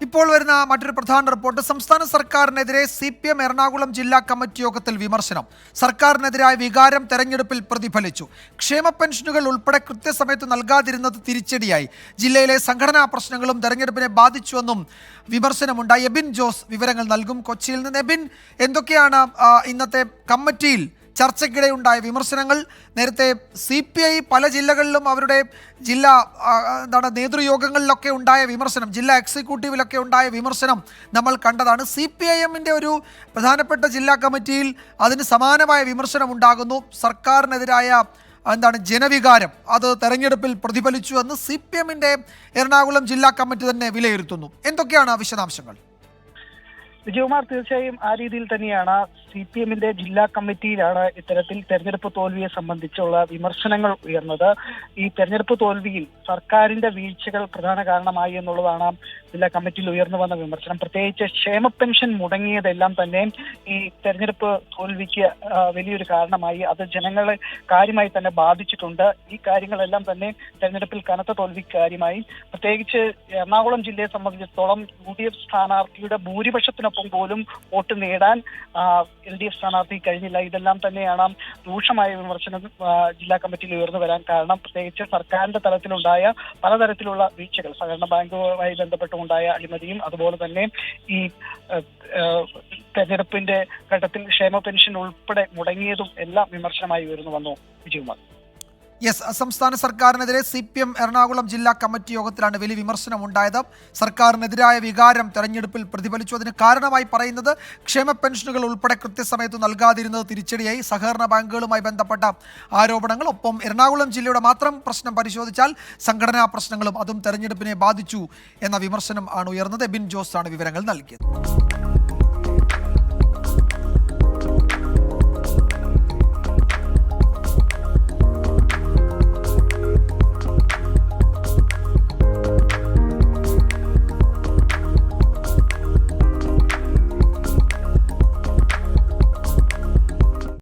ഇപ്പോൾ വരുന്ന മറ്റൊരു പ്രധാന റിപ്പോർട്ട്. സംസ്ഥാന സർക്കാരിനെതിരെ CPM എറണാകുളം ജില്ലാ കമ്മിറ്റി യോഗത്തിൽ വിമർശനം. സർക്കാരിനെതിരായ വികാരം തെരഞ്ഞെടുപ്പിൽ പ്രതിഫലിച്ചു. ക്ഷേമ പെൻഷനുകൾ ഉൾപ്പെടെ കൃത്യസമയത്ത് നൽകാതിരുന്നത് തിരിച്ചടിയായി. ജില്ലയിലെ സംഘടനാ പ്രശ്നങ്ങളും തെരഞ്ഞെടുപ്പിനെ ബാധിച്ചുവെന്നും വിമർശനമുണ്ടായി. എബിൻ ജോസ് വിവരങ്ങൾ നൽകും കൊച്ചിയിൽ നിന്ന്. എബിൻ, എന്തൊക്കെയാണ് ഇന്നത്തെ കമ്മിറ്റിയിൽ ചർച്ചയ്ക്കിടെയുണ്ടായ വിമർശനങ്ങൾ? നേരത്തെ CPI പല ജില്ലകളിലും അവരുടെ ജില്ലാ നേതൃയോഗങ്ങളിലൊക്കെ ഉണ്ടായ വിമർശനം, ജില്ലാ എക്സിക്യൂട്ടീവിലൊക്കെ ഉണ്ടായ വിമർശനം നമ്മൾ കണ്ടതാണ്. CPIM-ന്റെ ഒരു പ്രധാനപ്പെട്ട ജില്ലാ കമ്മിറ്റിയിൽ അതിന് സമാനമായ വിമർശനം ഉണ്ടാകുന്നു. സർക്കാരിനെതിരായ ജനവികാരം അത് തെരഞ്ഞെടുപ്പിൽ പ്രതിഫലിച്ചു എന്ന് CPM-ന്റെ എറണാകുളം ജില്ലാ കമ്മിറ്റി തന്നെ വിലയിരുത്തുന്നു. എന്തൊക്കെയാണ് വിശദാംശങ്ങൾ? വിജയകുമാർ, തീർച്ചയായും ആ രീതിയിൽ തന്നെയാണ്. CPM-ന്റെ ജില്ലാ കമ്മിറ്റിയിലാണ് ഇത്തരത്തിൽ തെരഞ്ഞെടുപ്പ് തോൽവിയെ സംബന്ധിച്ചുള്ള വിമർശനങ്ങൾ ഉയർന്നത്. ഈ തെരഞ്ഞെടുപ്പ് തോൽവിയിൽ സർക്കാരിന്റെ വീഴ്ചകൾ പ്രധാന കാരണമായി എന്നുള്ളതാണ് ജില്ലാ കമ്മിറ്റിയിൽ ഉയർന്നു വന്ന വിമർശനം. പ്രത്യേകിച്ച് ക്ഷേമ പെൻഷൻ മുടങ്ങിയതെല്ലാം തന്നെ ഈ തെരഞ്ഞെടുപ്പ് തോൽവിക്ക് വലിയൊരു കാരണമായി. അത് ജനങ്ങളെ കാര്യമായി തന്നെ ബാധിച്ചിട്ടുണ്ട്. ഈ കാര്യങ്ങളെല്ലാം തന്നെ തെരഞ്ഞെടുപ്പിൽ കനത്ത തോൽവിക്ക് കാര്യമായി. പ്രത്യേകിച്ച് എറണാകുളം ജില്ലയെ സംബന്ധിച്ചിടത്തോളം UDF സ്ഥാനാർത്ഥിയുടെ ഭൂരിപക്ഷത്തിനൊപ്പം പോലും വോട്ട് നേടാൻ LDF സ്ഥാനാർത്ഥി കഴിഞ്ഞില്ല. ഇതെല്ലാം തന്നെയാണ് രൂക്ഷമായ വിമർശനം ജില്ലാ കമ്മിറ്റിയിൽ ഉയർന്നു വരാൻ കാരണം. പ്രത്യേകിച്ച് സർക്കാരിന്റെ തലത്തിലുണ്ടായ പലതരത്തിലുള്ള വീഴ്ചകൾ, സഹകരണ ബാങ്കുമായി ബന്ധപ്പെട്ടുണ്ടായ അഴിമതിയും അതുപോലെ തന്നെ ഈ തെരഞ്ഞെടുപ്പിന്റെ ഘട്ടത്തിൽ ക്ഷേമ പെൻഷൻ ഉൾപ്പെടെ മുടങ്ങിയതും എല്ലാം വിമർശനമായി ഉയർന്നു വന്നു. വിജയകുമാർ. സംസ്ഥാന സർക്കാരിനെതിരെ CPM എറണാകുളം ജില്ലാ കമ്മിറ്റി യോഗത്തിലാണ് വലിയ വിമർശനം ഉണ്ടായത്. സർക്കാരിനെതിരായ വികാരം തെരഞ്ഞെടുപ്പിൽ പ്രതിഫലിച്ചു. അതിന് കാരണമായി പറയുന്നത് ക്ഷേമ പെൻഷനുകൾ ഉൾപ്പെടെ കൃത്യസമയത്ത് നൽകാതിരുന്നത് തിരിച്ചടിയായി. സഹകരണ ബാങ്കുകളുമായി ബന്ധപ്പെട്ട ആരോപണങ്ങൾ, ഒപ്പം എറണാകുളം ജില്ലയുടെ മാത്രം പ്രശ്നം പരിശോധിച്ചാൽ സംഘടനാ പ്രശ്നങ്ങളും അതും തെരഞ്ഞെടുപ്പിനെ ബാധിച്ചു എന്ന വിമർശനം ആണ് ഉയർന്നത്. എബിൻ ജോസ് ആണ് വിവരങ്ങൾ നൽകിയത്.